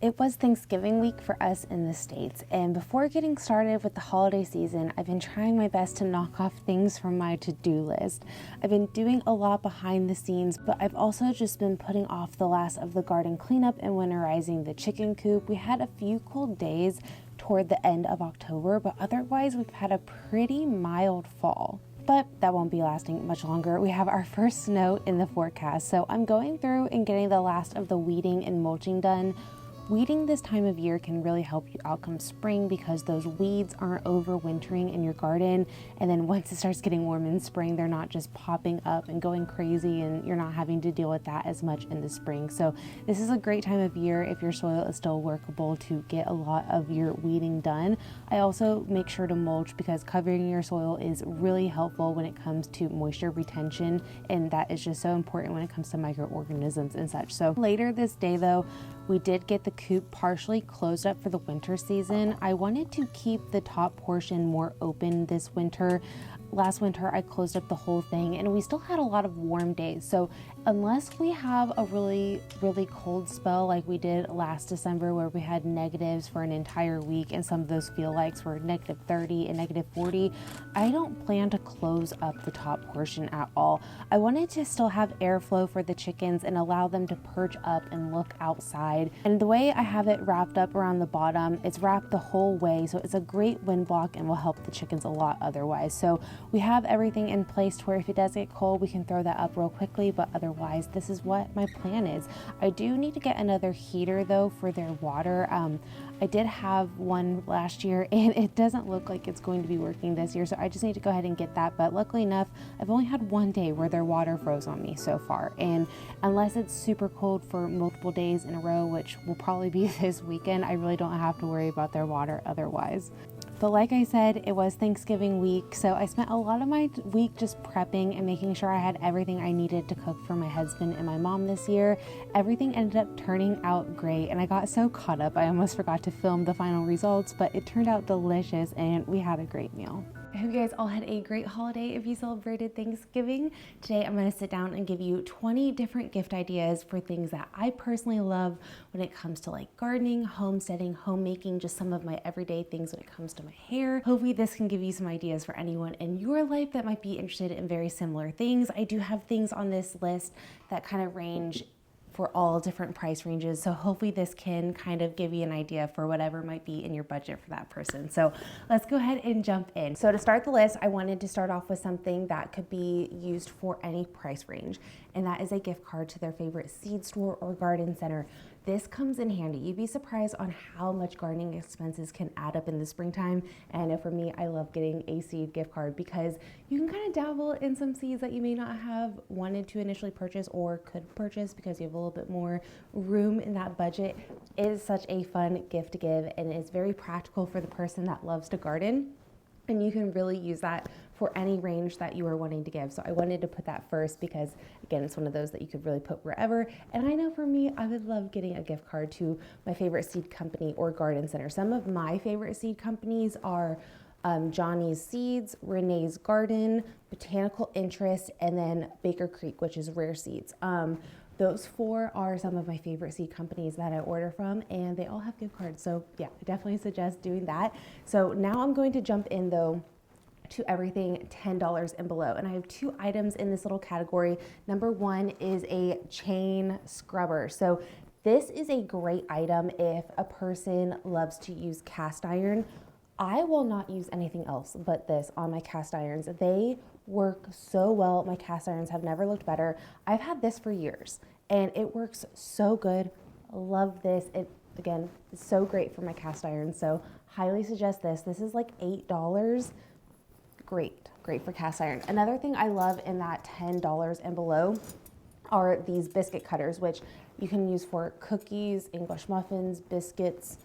It was Thanksgiving week for us in the States, and before getting started with the holiday season, I've been trying my best to knock off things from my to-do list. I've been doing a lot behind the scenes, but I've also just been putting off the last of the garden cleanup and winterizing the chicken coop. We had a few cold days toward the end of October, but otherwise we've had a pretty mild fall. But that won't be lasting much longer. We have our first snow in the forecast, so I'm going through and getting the last of the weeding and mulching done. Weeding this time of year can really help you out come spring because those weeds aren't overwintering in your garden, and then once it starts getting warm in spring, they're not just popping up and going crazy, and you're not having to deal with that as much in the spring. So this is a great time of year if your soil is still workable to get a lot of your weeding done. I also make sure to mulch because covering your soil is really helpful when it comes to moisture retention, and that is just so important when it comes to microorganisms and such. So later this day though, we did get the coop partially closed up for the winter season. I wanted to keep the top portion more open this winter. Last winter I closed up the whole thing and we still had a lot of warm days. So unless we have a really cold spell like we did last December where we had negatives for an entire week and some of those feel likes were -30 and -40, I don't plan to close up the top portion at all. I wanted to still have airflow for the chickens and allow them to perch up and look outside. And the way I have it wrapped up around the bottom, it's wrapped the whole way, so it's a great wind block and will help the chickens a lot otherwise. So we have everything in place to where if it does get cold, we can throw that up real quickly, but otherwise, this is what my plan is. I do need to get another heater though for their water. I did have one last year and it doesn't look like it's going to be working this year, so I just need to go ahead and get that. But luckily enough, I've only had one day where their water froze on me so far. And unless it's super cold for multiple days in a row, which will probably be this weekend, I really don't have to worry about their water otherwise. But like I said, it was Thanksgiving week, so I spent a lot of my week just prepping and making sure I had everything I needed to cook for my husband and my mom this year. Everything ended up turning out great, and I got so caught up I almost forgot to film the final results, but it turned out delicious and we had a great meal. I hope you guys all had a great holiday if you celebrated Thanksgiving. Today I'm going to sit down and give you 20 different gift ideas for things that I personally love when it comes to like gardening, homesteading, homemaking, just some of my everyday things when it comes to my hair. Hopefully this can give you some ideas for anyone in your life that might be interested in very similar things. I do have things on this list that kind of range for all different price ranges. So hopefully this can kind of give you an idea for whatever might be in your budget for that person. So let's go ahead and jump in. So to start the list, I wanted to start off with something that could be used for any price range. And that is a gift card to their favorite seed store or garden center. This comes in handy. You'd be surprised on how much gardening expenses can add up in the springtime. And I know for me, I love getting a seed gift card because you can kind of dabble in some seeds that you may not have wanted to initially purchase or could purchase because you have a little bit more room in that budget. It is such a fun gift to give, and it's very practical for the person that loves to garden. And you can really use that for any range that you are wanting to give. So I wanted to put that first because again, it's one of those that you could really put wherever. And I know for me, I would love getting a gift card to my favorite seed company or garden center. Some of my favorite seed companies are Johnny's Seeds, Renee's Garden, Botanical Interest, and then Baker Creek, which is Rare Seeds. Those four are some of my favorite seed companies that I order from, and they all have gift cards. So yeah, I definitely suggest doing that. So now I'm going to jump in though to everything $10 and below. And I have two items in this little category. Number one is a chain scrubber. So this is a great item if a person loves to use cast iron. I will not use anything else but this on my cast irons. They work so well. My cast irons have never looked better. I've had this for years and it works so good. Love this. It, again, is so great for my cast irons. So highly suggest this. This is like $8. Great for cast iron. Another thing I love in that $10 and below are these biscuit cutters, which you can use for cookies, English muffins, biscuits,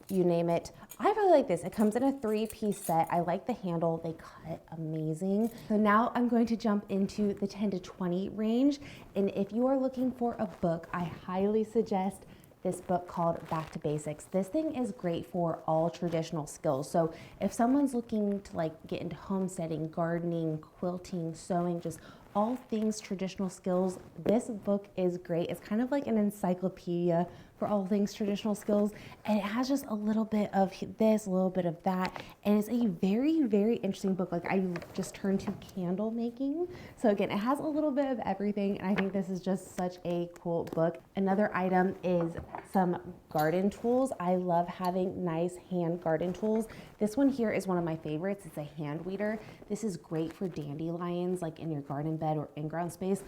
you name it. I really like this. It comes in a 3-piece set. I like the handle. They cut amazing. So now I'm going to jump into the 10 to 20 range. And if you are looking for a book, I highly suggest this book called Back to Basics. This thing is great for all traditional skills. So if someone's looking to like get into homesteading, gardening, quilting, sewing, just all things traditional skills, this book is great. It's kind of like an encyclopedia for all things traditional skills. And it has just a little bit of this, a little bit of that. And it's a very, very interesting book. Like, I just turned to candle making. So again, it has a little bit of everything. And I think this is just such a cool book. Another item is some garden tools. I love having nice hand garden tools. This one here is one of my favorites. It's a hand weeder. This is great for dandelions, like in your garden bed or in-ground space.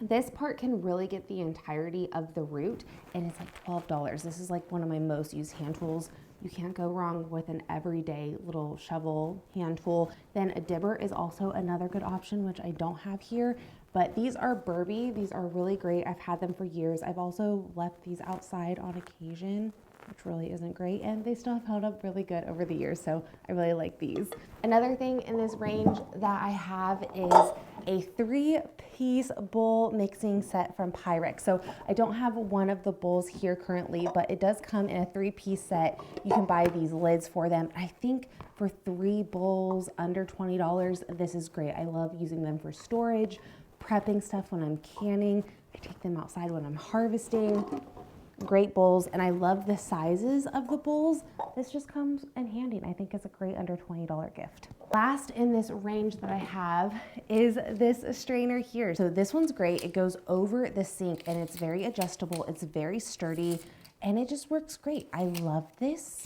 This part can really get the entirety of the root, and it's like $12. This is like one of my most used hand tools. You can't go wrong with an everyday little shovel hand tool. Then a dibber is also another good option, which I don't have here, but these are Burby. These are really great. I've had them for years. I've also left these outside on occasion, which really isn't great, and they still have held up really good over the years, so I really like these. Another thing in this range that I have is a 3-piece bowl mixing set from Pyrex. So I don't have one of the bowls here currently, but it does come in a 3-piece set. You can buy these lids for them. I think for 3 bowls under $20, this is great. I love using them for storage, prepping stuff when I'm canning. I take them outside when I'm harvesting. Great bowls, and I love the sizes of the bowls. This just comes in handy, and I think it's a great under $20 gift. Last in this range that I have is this strainer here. So this one's great. It goes over the sink, and it's very adjustable. It's very sturdy, and it just works great. I love this.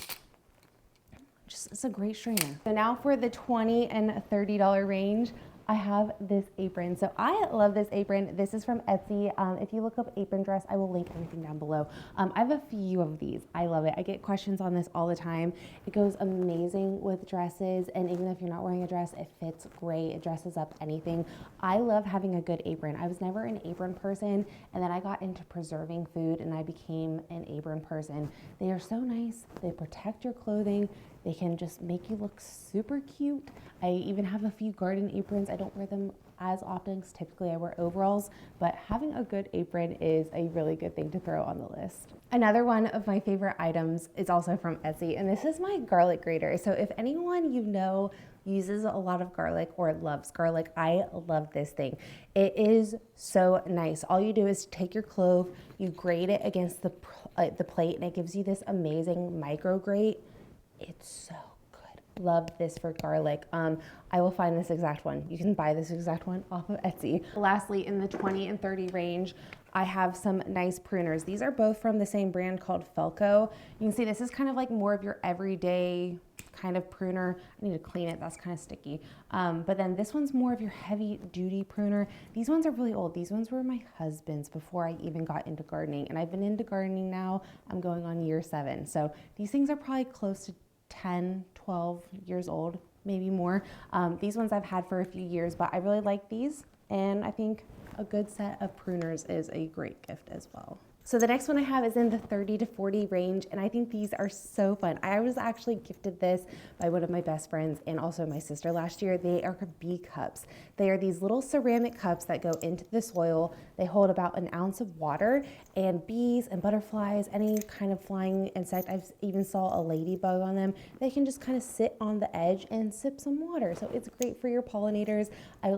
It's a great strainer. So now for the $20 and $30 range, I have this apron. So I love this apron. This is from Etsy. If you look up apron dress, I will link everything down below. I have a few of these. I love it. I get questions on this all the time. It goes amazing with dresses, and even if you're not wearing a dress, it fits great. It dresses up anything. I love having a good apron. I was never an apron person, and then I got into preserving food, and I became an apron person. They are so nice. They protect your clothing. They can just make you look super cute. I even have a few garden aprons. I don't wear them as often because typically I wear overalls, but having a good apron is a really good thing to throw on the list. Another one of my favorite items is also from Etsy, and this is my garlic grater. So if anyone you know uses a lot of garlic or loves garlic, I love this thing. It is so nice. All you do is take your clove, you grate it against the plate, and it gives you this amazing micro grate. It's so good. Love this for garlic. I will find this exact one. You can buy this exact one off of Etsy. Lastly, in the 20 and 30 range, I have some nice pruners. These are both from the same brand called Felco. You can see this is kind of like more of your everyday kind of pruner. I need to clean it, that's kind of sticky. But then this one's more of your heavy duty pruner. These ones are really old. These ones were my husband's before I even got into gardening. And I've been into gardening now, I'm going on year 7. So these things are probably close to 10, 12 years old, maybe more. These ones I've had for a few years, but I really like these, and I think a good set of pruners is a great gift as well. So the next one I have is in the 30 to 40 range, and I think these are so fun. I was actually gifted this by one of my best friends and also my sister last year. They are bee cups. They are these little ceramic cups that go into the soil. They hold about an ounce of water, and bees and butterflies, any kind of flying insect, I've even saw a ladybug on them, they can just kind of sit on the edge and sip some water. So it's great for your pollinators.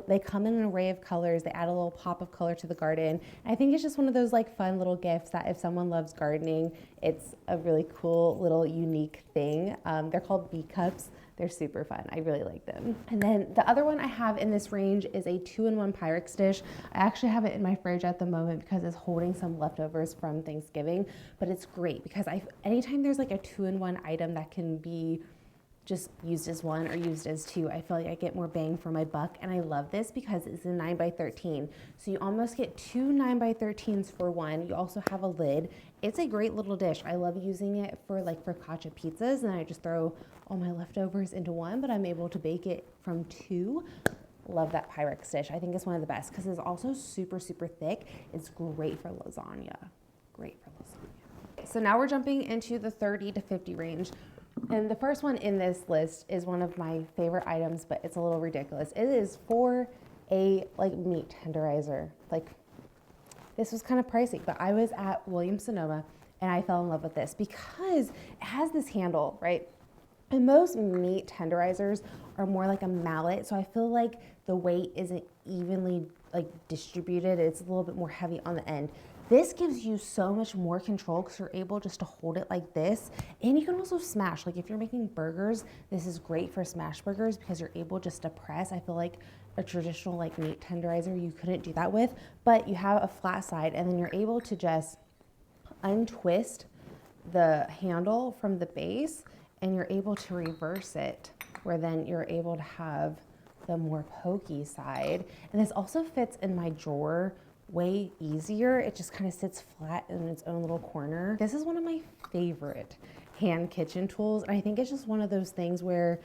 They come in an array of colors. They add a little pop of color to the garden. I think it's just one of those like fun little gifts that if someone loves gardening, it's a really cool little unique thing. They're called bee cups. They're super fun. I really like them. And then the other one I have in this range is a 2-in-1 Pyrex dish. I actually have it in my fridge at the moment because it's holding some leftovers from Thanksgiving, but it's great because anytime there's like a 2-in-1 item that can be just used as one or used as two, I feel like I get more bang for my buck. And I love this because it's a 9x13. So you almost get 2 9x13s for one. You also have a lid. It's a great little dish. I love using it for like focaccia pizzas, and I just throw all my leftovers into one, but I'm able to bake it from 2. Love that Pyrex dish. I think it's one of the best because it's also super, super thick. It's great for lasagna. Great for lasagna. So now we're jumping into the 30 to 50 range. And the first one in this list is one of my favorite items, but it's a little ridiculous. It is for a like meat tenderizer. Like, this was kind of pricey, but I was at Williams-Sonoma and I fell in love with this because it has this handle, right? And most meat tenderizers are more like a mallet, so I feel like the weight isn't evenly like distributed. It's a little bit more heavy on the end. This gives you so much more control because you're able just to hold it like this. And you can also smash. Like if you're making burgers, this is great for smash burgers because you're able just to press. I feel like a traditional like meat tenderizer, you couldn't do that with, but you have a flat side and then you're able to just untwist the handle from the base and you're able to reverse it where then you're able to have the more pokey side. And this also fits in my drawer way easier. It just kind of sits flat in its own little corner. This is one of my favorite hand kitchen tools. And I think it's just one of those things where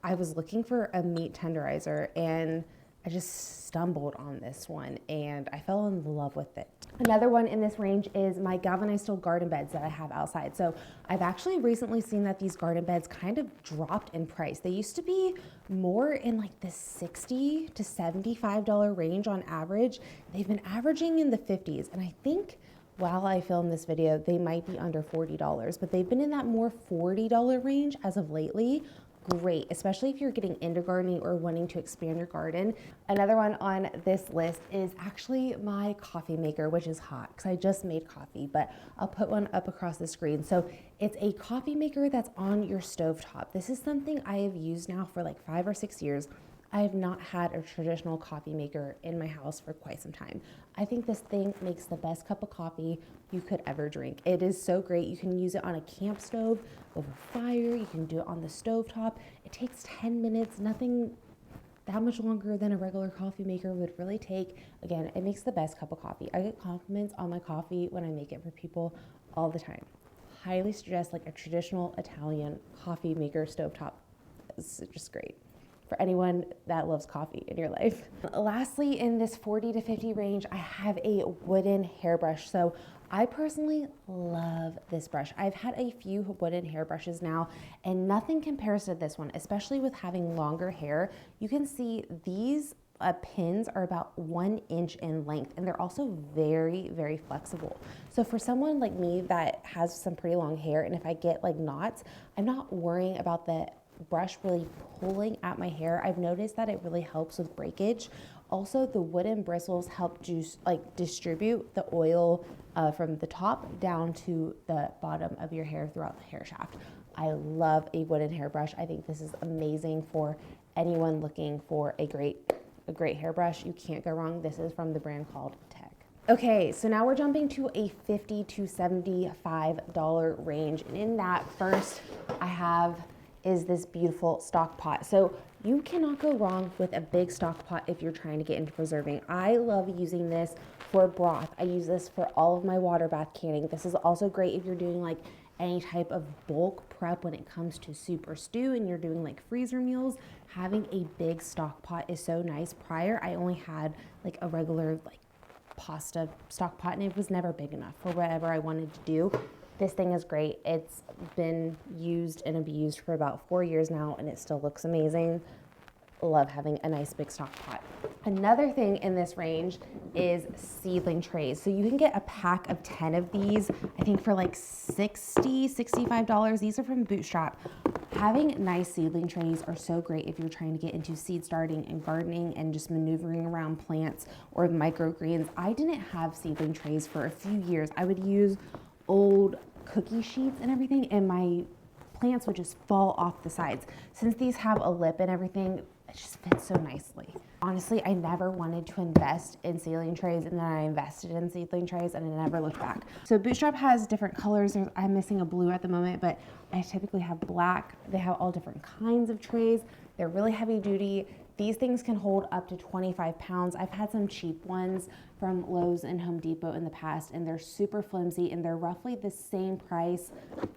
I was looking for a meat tenderizer and I just stumbled on this one and I fell in love with it. Another one in this range is my galvanized steel garden beds that I have outside. So I've actually recently seen that these garden beds kind of dropped in price. They used to be more in like the $60 to $75 range on average. They've been averaging in the 50s. And I think while I film this video, they might be under $40, but they've been in that more $40 range as of lately. Great, especially if you're getting into gardening or wanting to expand your garden. Another one on this list is actually my coffee maker, which is hot because I just made coffee, but I'll put one up across the screen. So it's a coffee maker that's on your stovetop. This is something I have used now for like 5 or 6 years. I have not had a traditional coffee maker in my house for quite some time. I think this thing makes the best cup of coffee you could ever drink. It is so great. You can use it on a camp stove, over fire. You can do it on the stovetop. It takes 10 minutes, nothing that much longer than a regular coffee maker would really take. Again, it makes the best cup of coffee. I get compliments on my coffee when I make it for people all the time. Highly suggest like a traditional Italian coffee maker stovetop. It's just great for anyone that loves coffee in your life. Lastly, in this 40 to 50 range, I have a wooden hairbrush. So I personally love this brush. I've had a few wooden hairbrushes now and nothing compares to this one, especially with having longer hair. You can see these pins are about 1 inch in length and they're also very, very flexible. So for someone like me that has some pretty long hair and if I get like knots, I'm not worrying about the brush really pulling at my hair. I've noticed that it really helps with breakage. Also, the wooden bristles help distribute the oil from the top down to the bottom of your hair throughout the hair shaft. I love a wooden hairbrush. I think this is amazing for anyone looking for a great hairbrush. You can't go wrong. This is from the brand called Tech. Okay, so now we're jumping to a $50 to $75 range. And in that first, I have is this beautiful stock pot. So you cannot go wrong with a big stock pot if you're trying to get into preserving. I love using this for broth. I use this for all of my water bath canning. This is also great if you're doing like any type of bulk prep when it comes to soup or stew and you're doing like freezer meals. Having a big stock pot is so nice. Prior, I only had like a regular like pasta stock pot and it was never big enough for whatever I wanted to do. This thing is great. It's been used and abused for about 4 years now and it still looks amazing. Love having a nice big stock pot. Another thing in this range is seedling trays. So you can get a pack of 10 of these, I think for like $60, $65. These are from Bootstrap. Having nice seedling trays are so great if you're trying to get into seed starting and gardening and just maneuvering around plants or microgreens. I didn't have seedling trays for a few years. I would use old cookie sheets and everything and my plants would just fall off the sides. Since these have a lip and everything, it just fits so nicely. Honestly, I never wanted to invest in seedling trays and then I invested in seedling trays and I never looked back. So Bootstrap has different colors. I'm missing a blue at the moment, but I typically have black. They have all different kinds of trays. They're really heavy duty. These things can hold up to 25 pounds. I've had some cheap ones from Lowe's and Home Depot in the past, and they're super flimsy, and they're roughly the same price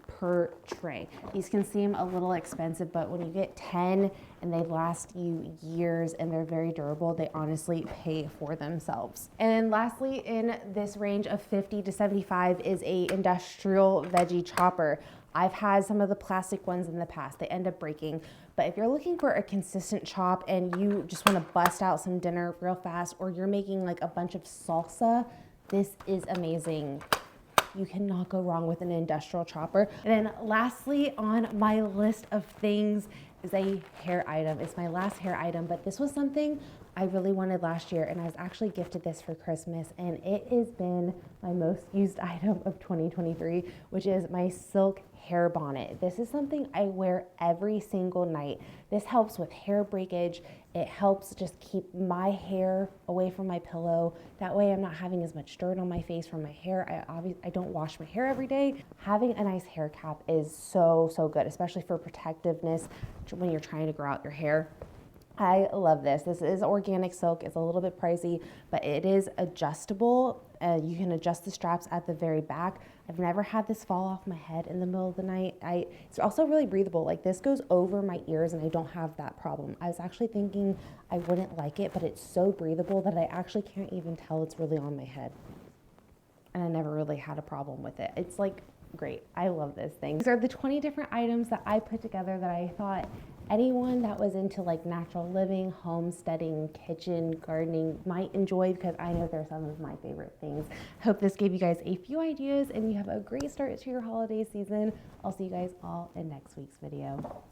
per tray. These can seem a little expensive, but when you get 10 and they last you years and they're very durable, they honestly pay for themselves. And then lastly, in this range of 50 to 75 is a industrial veggie chopper. I've had some of the plastic ones in the past. They end up breaking. But if you're looking for a consistent chop and you just want to bust out some dinner real fast, or you're making like a bunch of salsa, this is amazing. You cannot go wrong with an industrial chopper. And then lastly on my list of things is a hair item. It's my last hair item, but this was something I really wanted last year, and I was actually gifted this for Christmas, and it has been my most used item of 2023, which is my silk hair bonnet. This is something I wear every single night. This helps with hair breakage. It helps just keep my hair away from my pillow. That way I'm not having as much dirt on my face from my hair. I don't wash my hair every day. Having a nice hair cap is so good, especially for protectiveness when you're trying to grow out your hair. I love this. This is organic silk. It's a little bit pricey, but it is adjustable. You can adjust the straps at the very back. I've never had this fall off my head in the middle of the night. It's also really breathable. Like, this goes over my ears and I don't have that problem. I was actually thinking I wouldn't like it, but it's so breathable that I actually can't even tell it's really on my head. And I never really had a problem with it. It's like great. I love this thing. These are the 20 different items that I put together that I thought anyone that was into like natural living, homesteading, kitchen, gardening might enjoy, because I know they're some of my favorite things. Hope this gave you guys a few ideas and you have a great start to your holiday season. I'll see you guys all in next week's video.